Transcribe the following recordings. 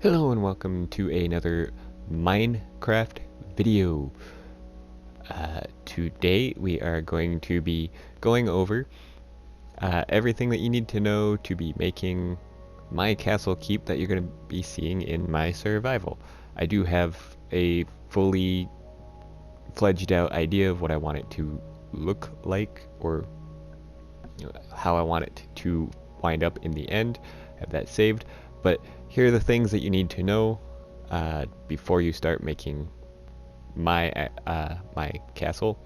Hello and welcome to another Minecraft video. Today we are going to be going over everything that you need to know to be making my castle keep that you're going to be seeing in my survival. I do have a fully fledged out idea of what I want it to look like, or how I want it to wind up in the end. I have that saved, but here are the things that you need to know before you start making my castle.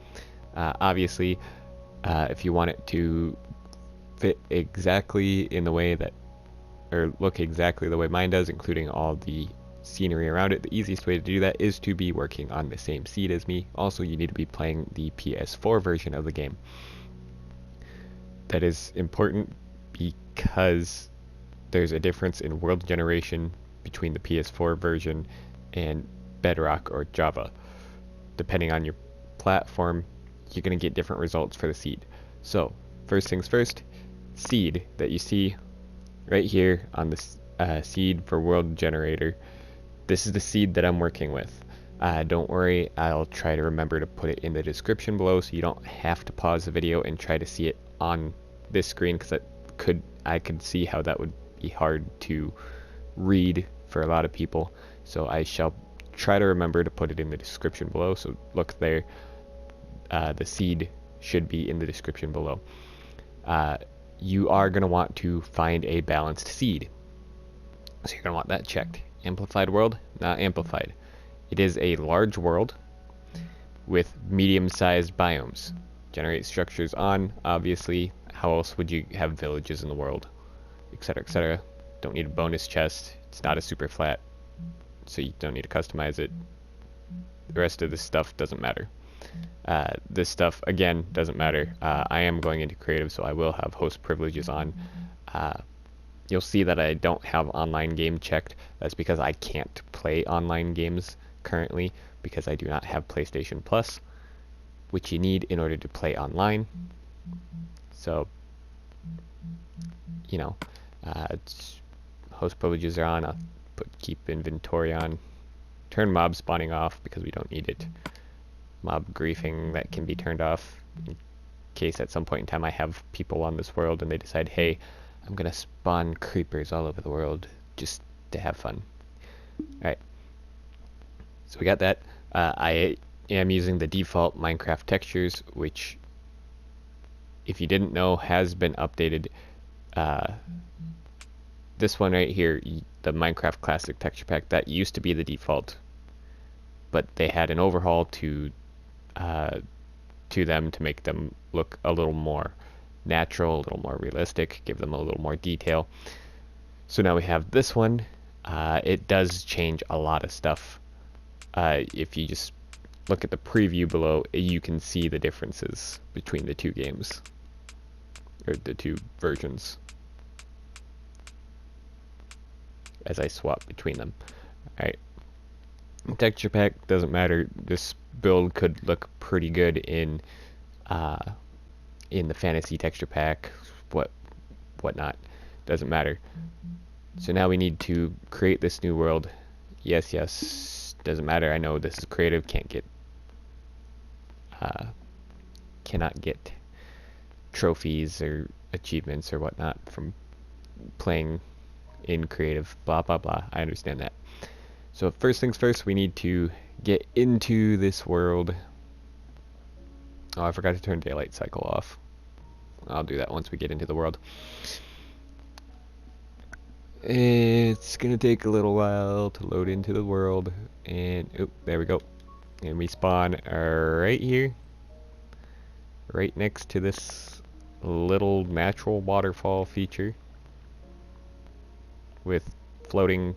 Obviously, if you want it to fit exactly in the way that, or look exactly the way mine does, including all the scenery around it, the easiest way to do that is to be working on the same seed as me. Also, you need to be playing the PS4 version of the game. That is important because there's a difference in world generation between the PS4 version and Bedrock or Java. Depending on your platform, you're going to get different results for the seed. So, first things first, seed that you see right here on this seed for world generator. This is the seed that I'm working with. Don't worry, I'll try to remember to put it in the description below so you don't have to pause the video and try to see it on this screen, because I could see how that would be hard to read for a lot of people. So I shall try to remember to put it in the description below. So look there, the seed should be in the description below. You are going to want to find a balanced seed. So you're going to want that checked. Amplified world, not amplified. It is a large world with medium-sized biomes. Generate structures on, obviously. How else would you have villages in the world? Etc, etc. Don't need a bonus chest. It's not a super flat, so you don't need to customize it. The rest of this stuff doesn't matter. This stuff, again, doesn't matter. I am going into creative, so I will have host privileges on. You'll see that I don't have online game checked. That's because I can't play online games currently because I do not have PlayStation Plus, which you need in order to play online. So, you know, host privileges are on. I'll keep inventory on. Turn mob spawning off because we don't need it. Mob griefing, that can be turned off in case at some point in time I have people on this world and they decide, hey, I'm gonna spawn creepers all over the world just to have fun. Alright, so we got that. I am using the default Minecraft textures, which, if you didn't know, has been updated. This one right here, the Minecraft Classic texture pack, that used to be the default, but they had an overhaul to them to make them look a little more natural, a little more realistic, give them a little more detail. So now we have this one. It does change a lot of stuff. If you just look at the preview below, you can see the differences between the two games, or the two versions, as I swap between them. Alright, texture pack doesn't matter. This build could look pretty good in the fantasy texture pack, whatnot, doesn't matter. So now we need to create this new world. Yes, doesn't matter. I know this is creative, cannot get trophies or achievements or whatnot from playing in creative, blah blah blah. I understand that. So first things first, we need to get into this world. Oh, I forgot to turn daylight cycle off. I'll do that once we get into the world. It's gonna take a little while to load into the world, and oop, there we go. And we spawn right here, right next to this little natural waterfall feature with floating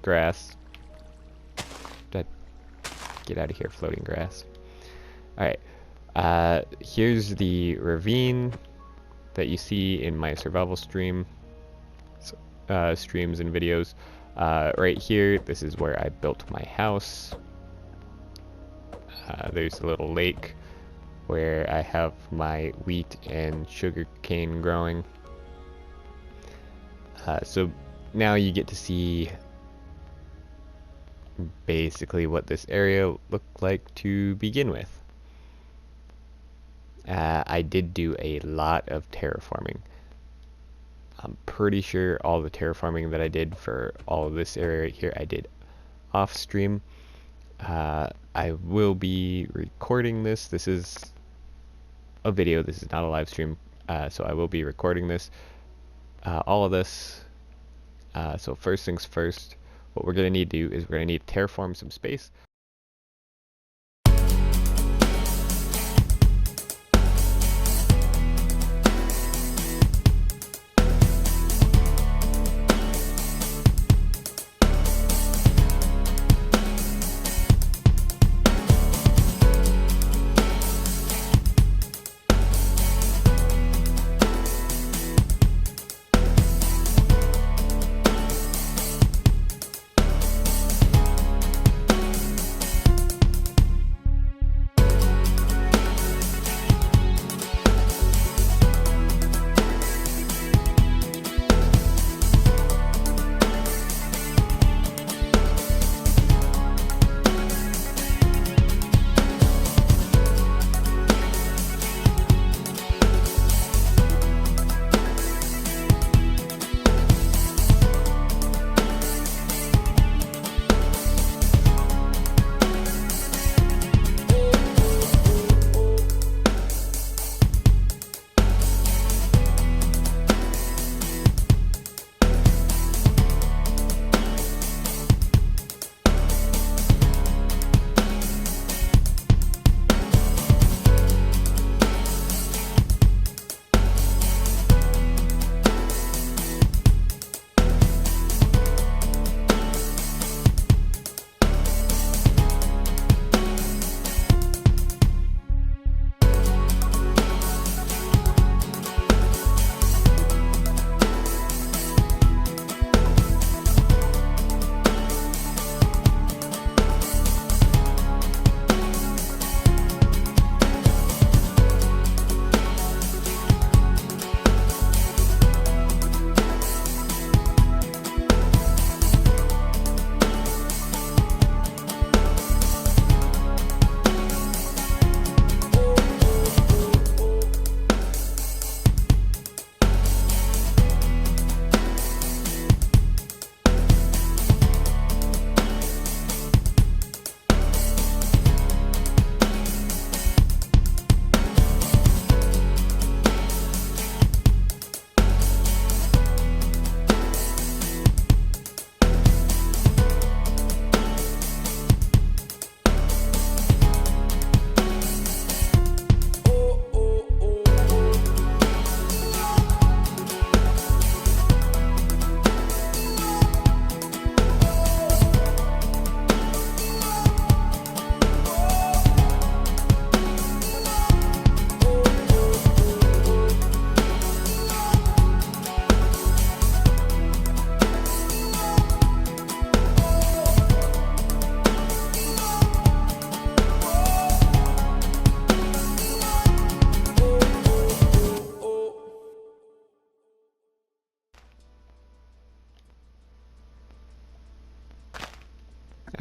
grass. Get out of here, floating grass. Alright, here's the ravine that you see in my survival streams and videos. Right here, this is where I built my house. There's a little lake where I have my wheat and sugar cane growing. So now you get to see basically what this area looked like to begin with. I did do a lot of terraforming. I'm pretty sure all the terraforming that I did for all of this area right here, I did off stream. I will be recording this. This is a video. This is not a live stream. So I will be recording this, all of this. So first things first, what we're going to need to do is we're going to need to terraform some space.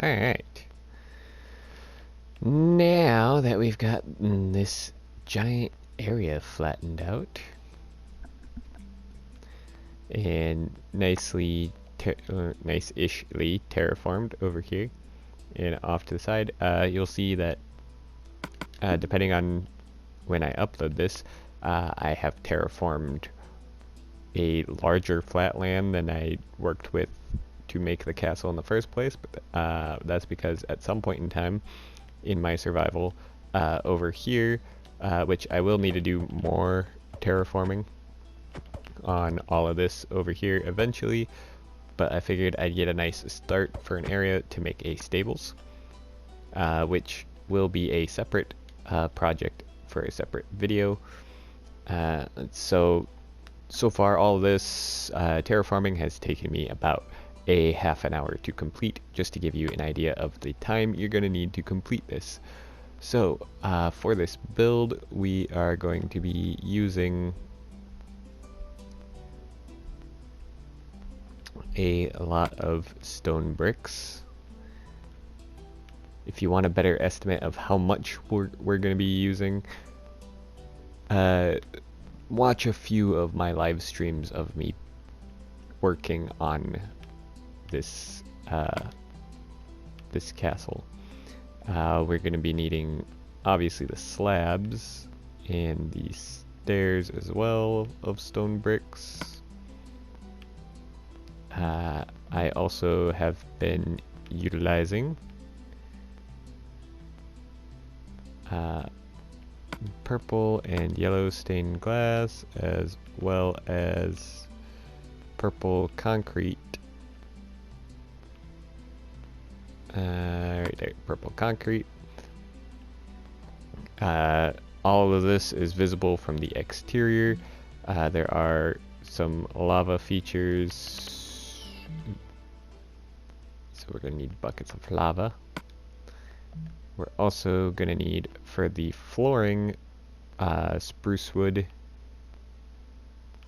Alright. Now that we've got this giant area flattened out and nice-ishly terraformed over here and off to the side, you'll see that depending on when I upload this, I have terraformed a larger flatland than I worked with to make the castle in the first place, but that's because at some point in time in my survival over here, which I will need to do more terraforming on all of this over here eventually, but I figured I'd get a nice start for an area to make a stables, which will be a separate project for a separate video. So far all of this terraforming has taken me about a half an hour to complete, just to give you an idea of the time you're going to need to complete this. So for this build we are going to be using a lot of stone bricks. If you want a better estimate of how much we're going to be using, watch a few of my live streams of me working on this this castle. We're going to be needing obviously the slabs and the stairs as well of stone bricks. I also have been utilizing purple and yellow stained glass, as well as purple concrete. Right there, purple concrete. All of this is visible from the exterior. There are some lava features, so we're gonna need buckets of lava. We're also gonna need, for the flooring, spruce wood,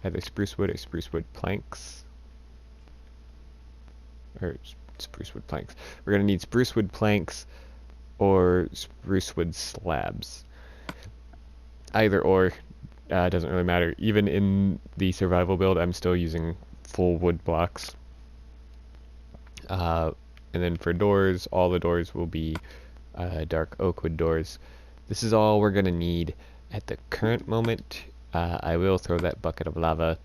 either spruce wood or spruce wood planks, or spruce wood planks. We're gonna need spruce wood planks or spruce wood slabs. Either or, doesn't really matter. Even in the survival build, I'm still using full wood blocks. And then for doors, all the doors will be dark oak wood doors. This is all we're gonna need at the current moment. I will throw that bucket of lava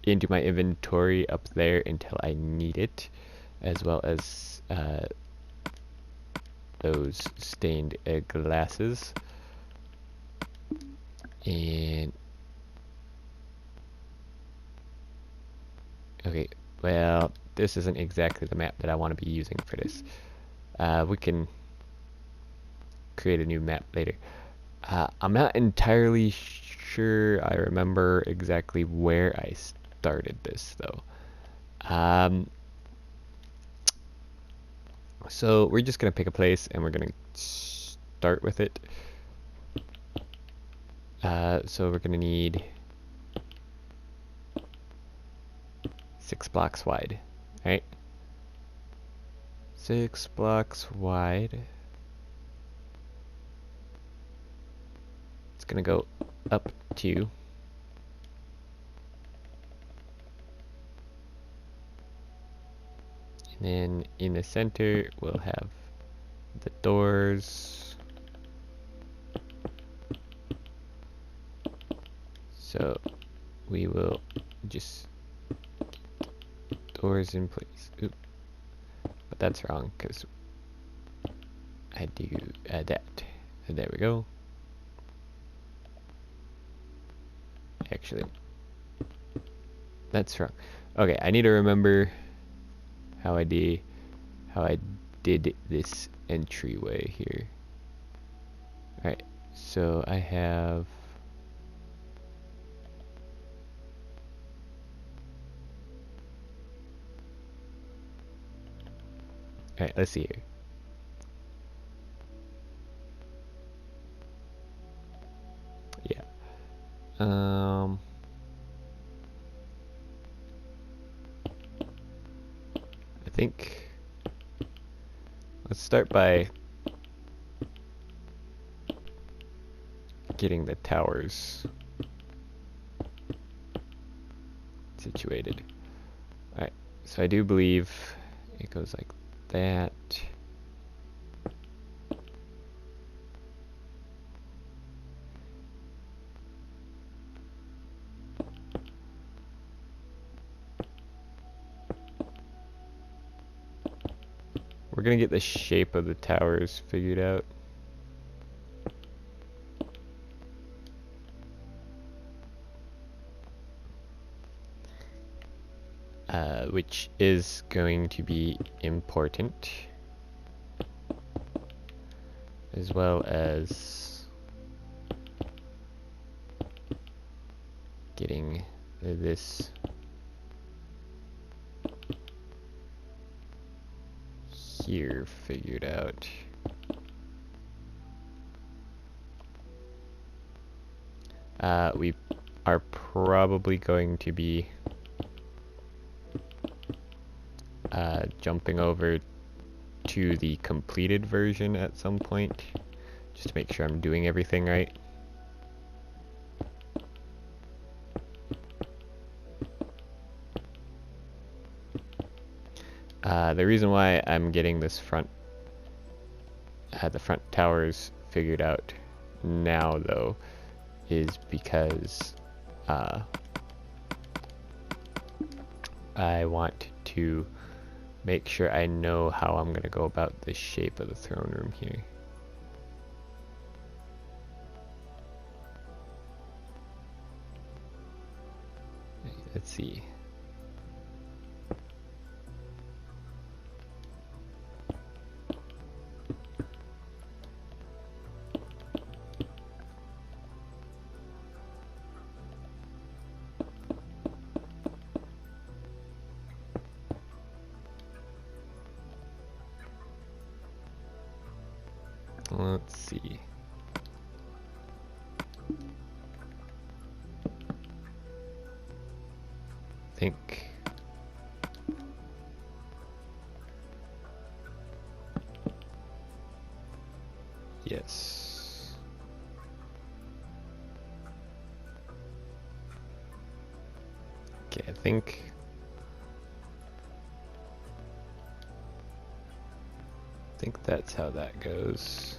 into my inventory up there until I need it, as well as those stained glasses. And okay, well, this isn't exactly the map that I want to be using for this. We can create a new map later. I'm not entirely sure I remember exactly where I started this though. So we're just gonna pick a place and we're gonna start with it. So we're gonna need 6 blocks wide, right? 6 blocks wide. It's gonna go up 2. And then in the center, we'll have the doors. So we will just get doors in place. Oop. But that's wrong because I do that. And there we go. Actually, that's wrong. Okay, I need to remember how I did this entryway here. Alright, so I have alright, let's see here. Yeah. I think let's start by getting the towers situated. Alright, so I do believe it goes like that. We're gonna get the shape of the towers figured out. Which is going to be important, as well as getting this here figured out. We are probably going to be jumping over to the completed version at some point, just to make sure I'm doing everything right. The reason why I'm getting this the front towers figured out now, though, is because I want to make sure I know how I'm going to go about the shape of the throne room here. Let's see. Let's see. Think. Yes. Okay, I think that's how that goes.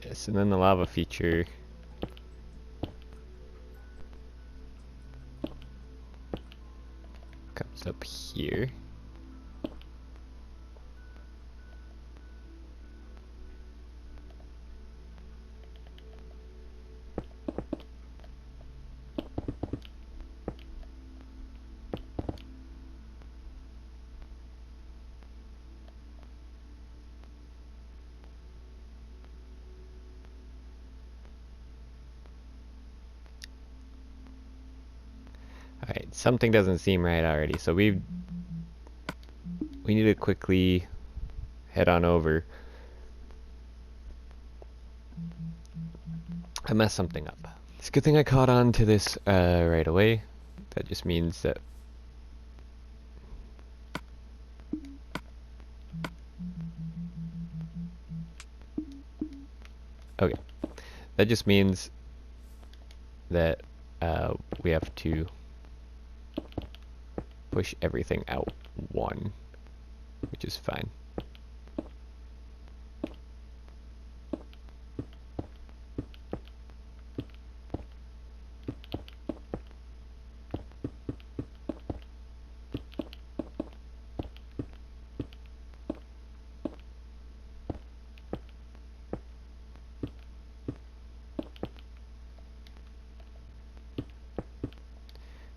Yes, and then the lava feature comes up here. Alright, something doesn't seem right already, so we need to quickly head on over. I messed something up. It's a good thing I caught on to this right away. That just means that okay. That just means that we have to push everything out one, which is fine.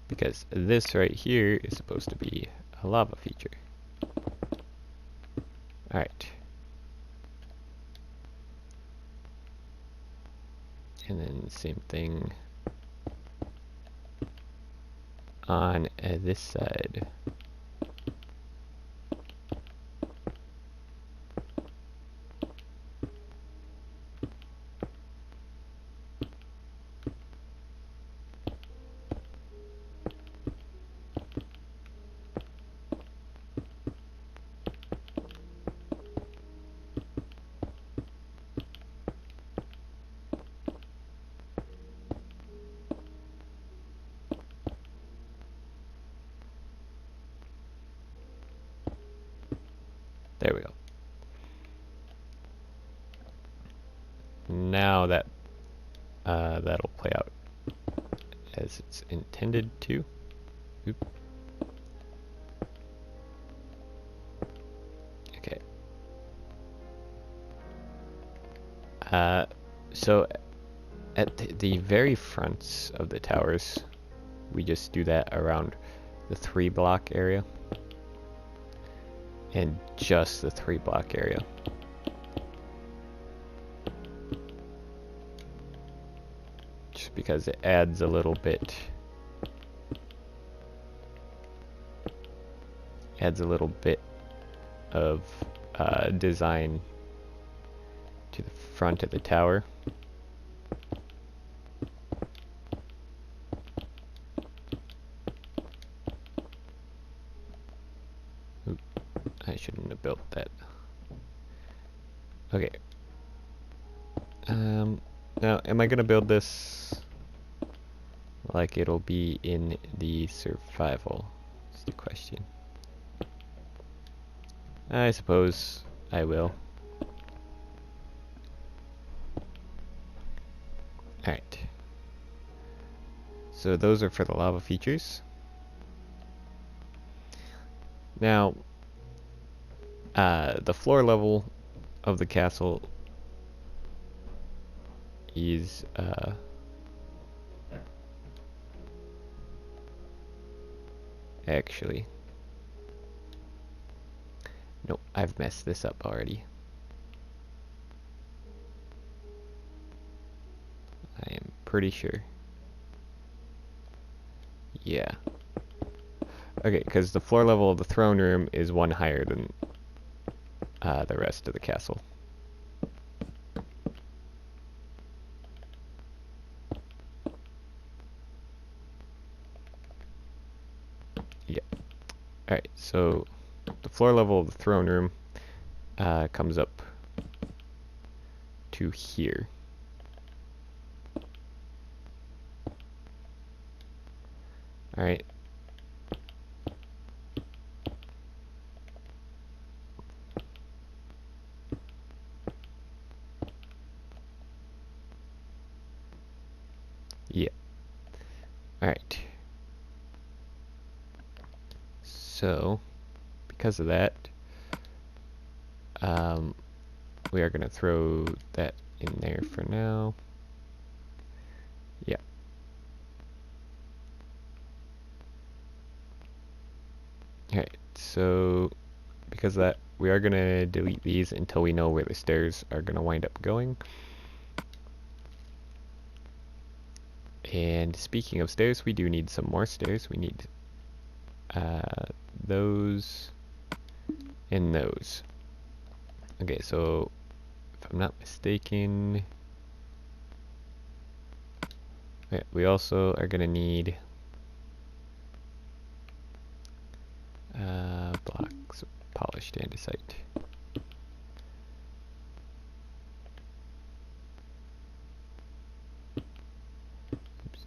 Because this right here is supposed to be a lava feature. Alright. And then same thing on this side. There we go. Now that that'll play out as it's intended to. Oop. Okay. So at the very fronts of the towers, we just do that around the 3-block area. And just the 3-block area. Just because it adds a little bit of design to the front of the tower. have built that. Okay. Now, am I gonna build this like it'll be in the survival? That's the question. I suppose I will. Alright. So those are for the lava features. Now, the floor level of the castle is actually, no, I've messed this up already. I am pretty sure. Yeah. Okay, because the floor level of the throne room is one higher than the rest of the castle. Yeah. Alright, so the floor level of the throne room comes up to here. Alright. Yeah. Alright. So, because of that, we are going to throw that in there for now. Yeah. Alright, so because of that, we are going to delete these until we know where the stairs are going to wind up going. And speaking of stairs, we do need some more stairs. We need those and those. Okay, so if I'm not mistaken, we also are going to need blocks of polished andesite. Oops.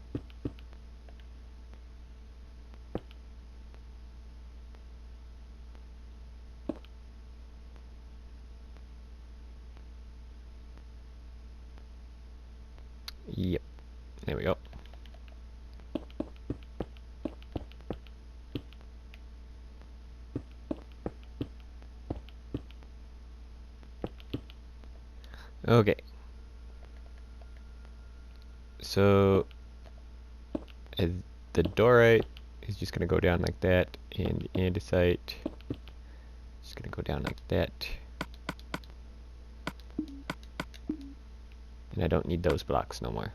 Yep, there we go. Okay. So the dorite is just going to go down like that, and the andesite is going to go down like that. And I don't need those blocks no more.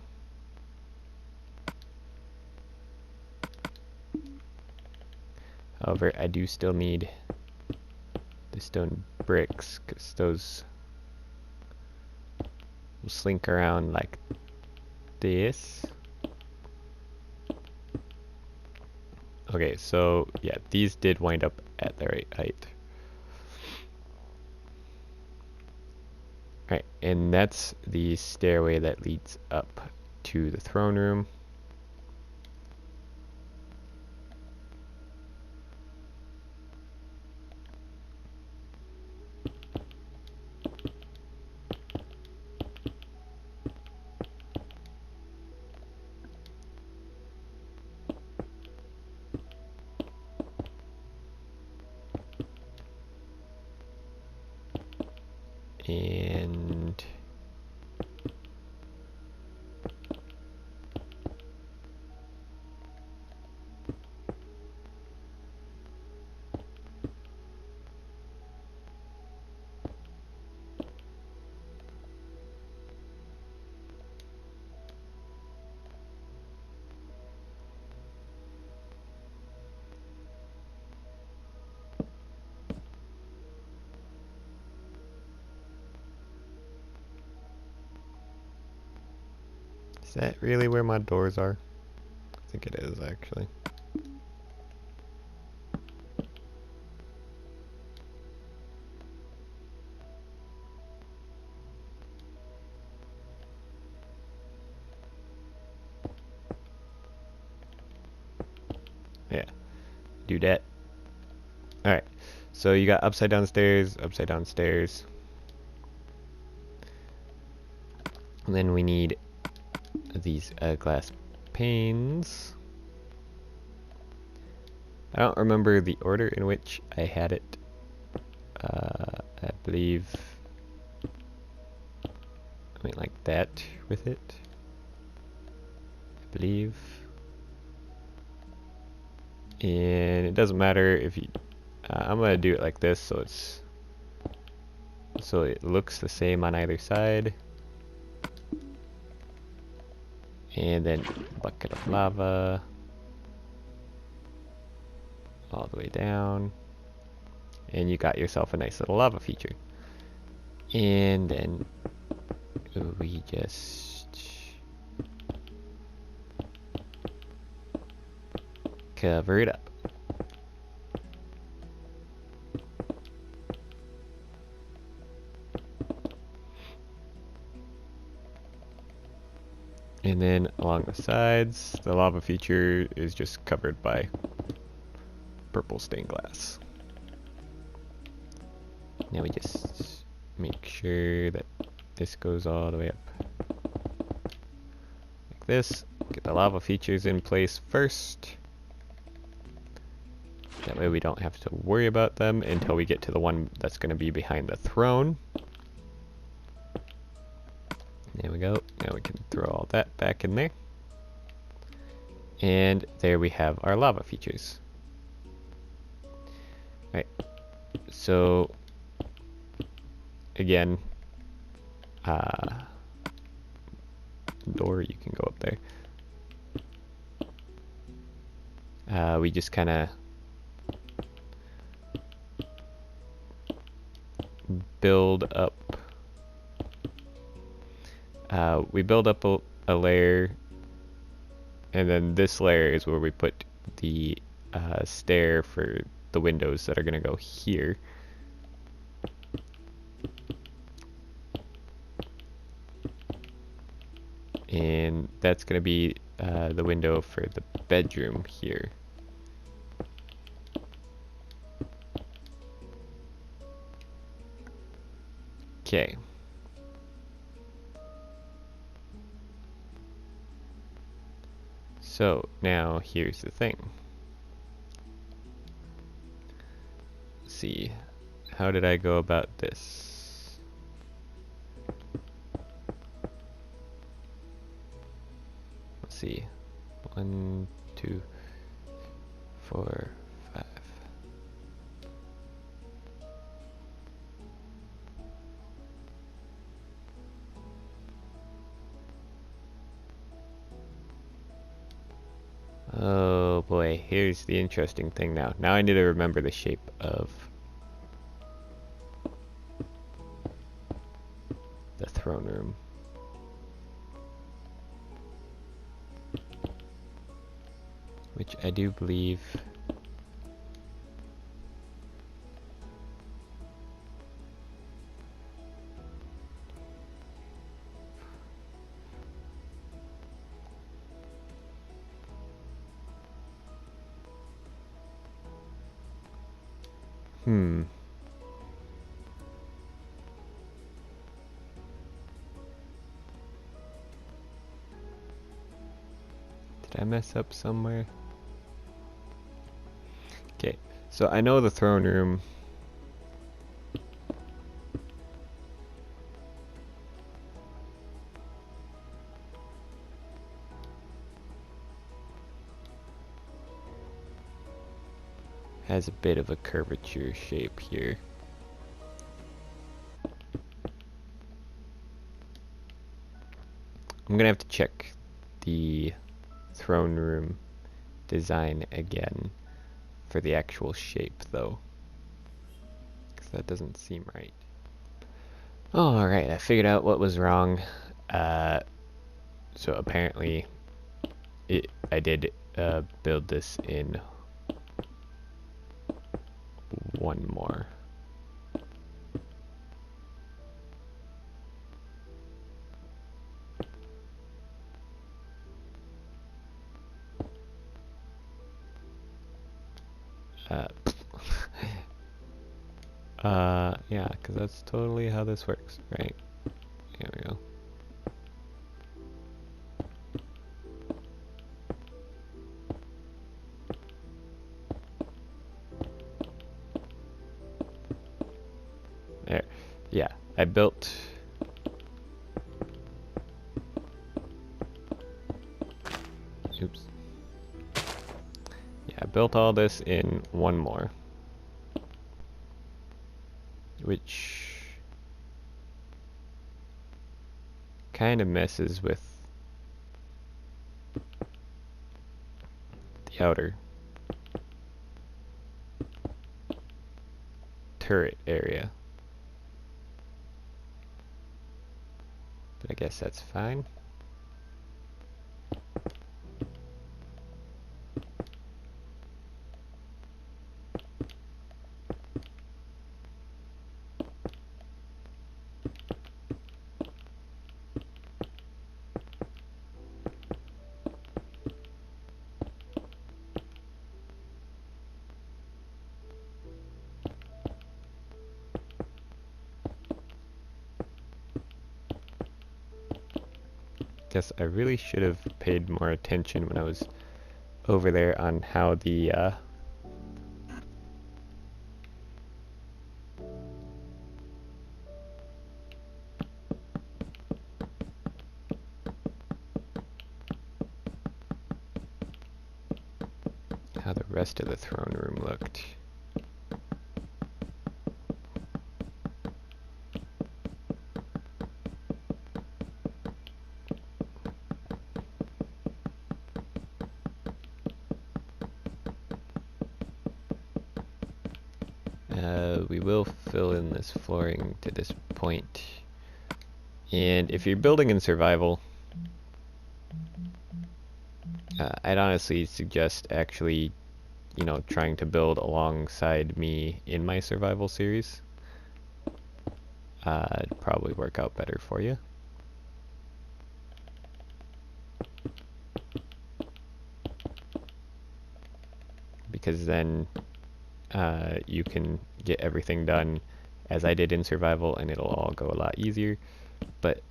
However, I do still need the stone bricks, because those will slink around like this. Okay, so yeah, these did wind up at the right height. Alright, and that's the stairway that leads up to the throne room. And is that really where my doors are? I think it is, actually. Yeah, do that. Alright, so you got upside down stairs, upside down stairs. And then we need these glass panes. I don't remember the order in which I had it. I believe I went like that with it. I believe. And it doesn't matter if you... I'm gonna do it like this so it looks the same on either side. And then bucket of lava all the way down, and you got yourself a nice little lava feature. And then we just cover it up. And then along the sides, the lava feature is just covered by purple stained glass. Now we just make sure that this goes all the way up like this. Get the lava features in place first. That way we don't have to worry about them until we get to the one that's going to be behind the throne. There we go. Now we can throw all that back in there. And there we have our lava features. Right. So again, door, you can go up there. We just kind of build up. We build up a layer, and then this layer is where we put the stair for the windows that are going to go here. And that's going to be the window for the bedroom here. Okay. So now here's the thing. Let's see, how did I go about this? Let's see, 1, 2, 4, 5. Oh boy, here's the interesting thing now. Now I need to remember the shape of the throne room. Which I do believe Did I mess up somewhere? Okay, so I know the throne room has a bit of a curvature shape here. I'm gonna have to check the throne room design again for the actual shape though, because that doesn't seem right. Alright, I figured out what was wrong. So apparently I did build this in one more. Uh, yeah, because that's totally how this works, right? Here we go. There. Yeah, I built... Oops. Yeah, I built all this in one more. Which kind of messes with the outer turret area. But I guess that's fine. Guess I really should have paid more attention when I was over there on how the rest of the throne room looked. We will fill in this flooring to this point. And if you're building in survival, I'd honestly suggest actually, you know, trying to build alongside me in my survival series. It'd probably work out better for you. Because then you can get everything done as I did in survival, and it'll all go a lot easier. But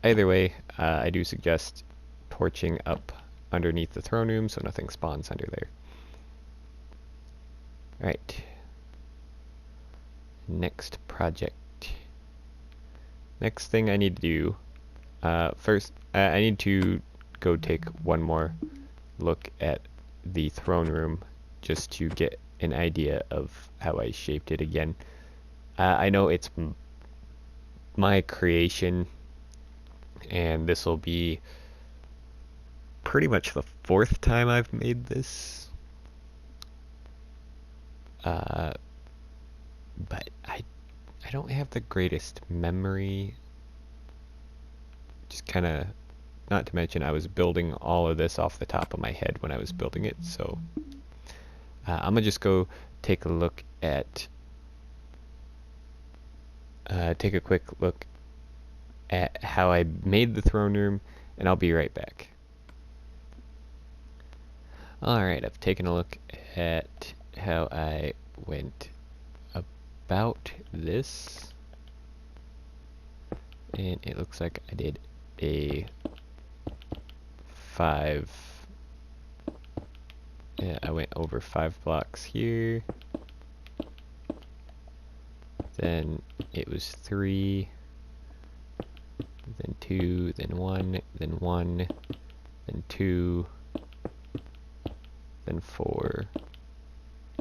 either way, I do suggest torching up underneath the throne room so nothing spawns under there. Alright. Next project. Next thing I need to do, first I need to go take one more look at the throne room just to get an idea of how I shaped it again. I know it's my creation, and this will be pretty much the 4th time I've made this. But I don't have the greatest memory. Just kind of, not to mention I was building all of this off the top of my head when I was building it, so I'm gonna just go take a look at take a quick look at how I made the throne room, and I'll be right back. Alright, I've taken a look at how I went about this, and it looks like I did a 5. Yeah, I went over 5 blocks here. Then it was 3, then 2, then 1, then 1, then 2, then 4,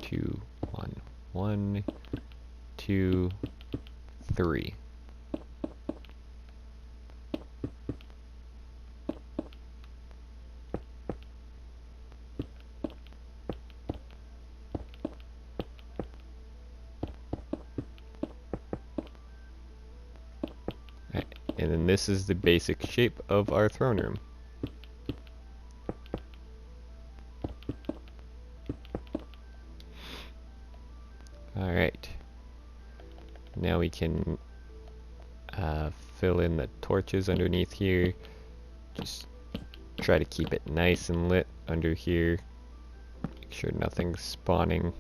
2, 1, 1, 2, 3. And then this is the basic shape of our throne room. Alright. Now we can fill in the torches underneath here. Just try to keep it nice and lit under here. Make sure nothing's spawning.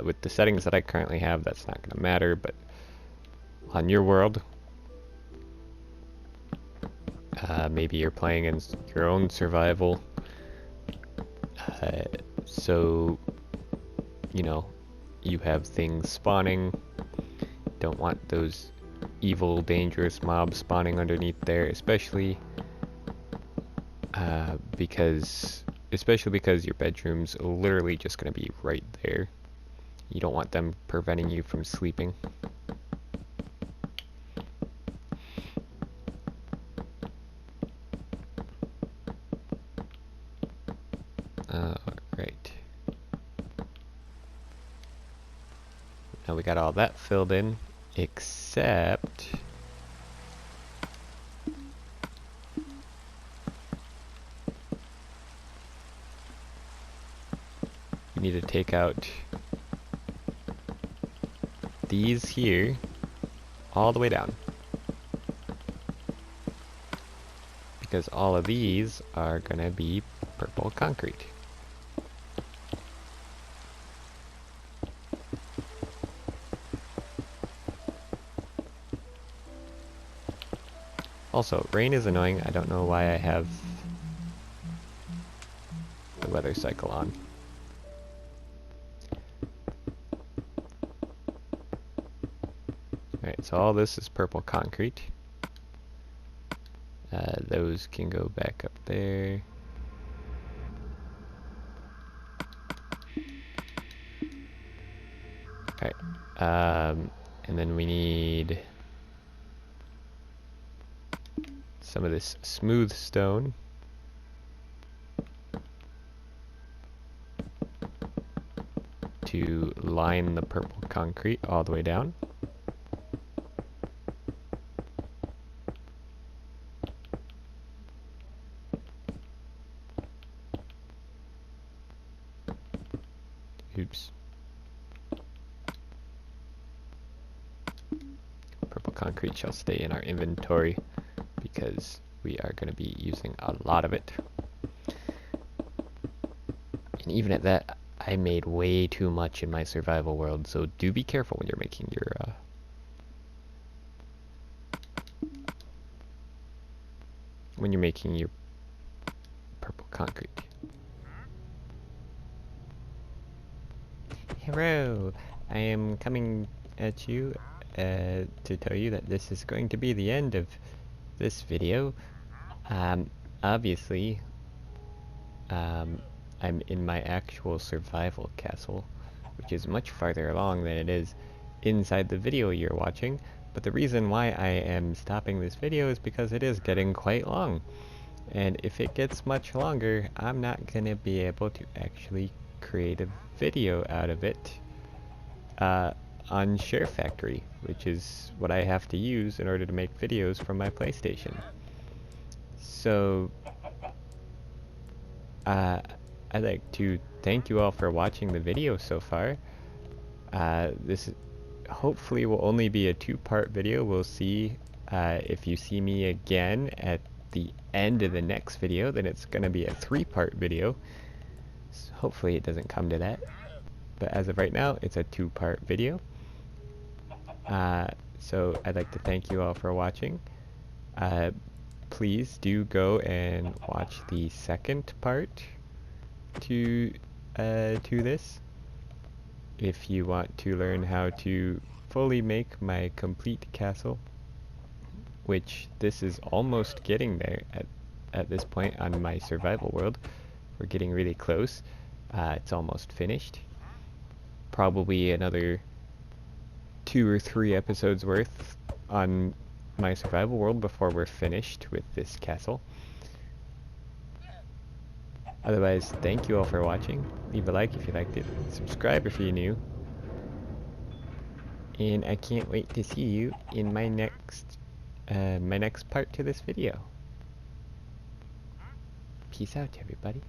With the settings that I currently have, that's not going to matter, but on your world, maybe you're playing in your own survival, so, you know, you have things spawning. Don't want those evil, dangerous mobs spawning underneath there, especially because your bedroom's literally just going to be right there. You don't want them preventing you from sleeping. Right. Now we got all that filled in, except we need to take out these here all the way down, because all of these are gonna be purple concrete. Also, rain is annoying. I don't know why I have the weather cycle on. Alright, so all this is purple concrete. Those can go back up there. Alright, and then we need some of this smooth stone. To line the purple concrete all the way down. Oops. Purple concrete shall stay in our inventory because we are going to be using a lot of it. And even at that, I made way too much in my survival world, so do be careful when you're making your purple concrete. Hello, I am coming at you to tell you that this is going to be the end of this video. Obviously, I'm in my actual survival castle, which is much farther along than it is inside the video you're watching, but the reason why I am stopping this video is because it is getting quite long, and if it gets much longer, I'm not gonna be able to actually create a video out of it on SHAREfactory, which is what I have to use in order to make videos from my PlayStation. So I'd like to thank you all for watching the video so far. This hopefully will only be a two-part video. We'll see if you see me again at the end of the next video, then it's going to be a three-part video. So hopefully it doesn't come to that. But as of right now, it's a two-part video. So I'd like to thank you all for watching. Please do go and watch the second part to this if you want to learn how to fully make my complete castle, which this is almost getting there at this point on my survival world. We're getting really close. It's almost finished. Probably another 2 or 3 episodes worth on my survival world before we're finished with this castle. Otherwise, thank you all for watching. Leave a like if you liked it. Subscribe if you're new. And I can't wait to see you in my next part to this video. Peace out, everybody.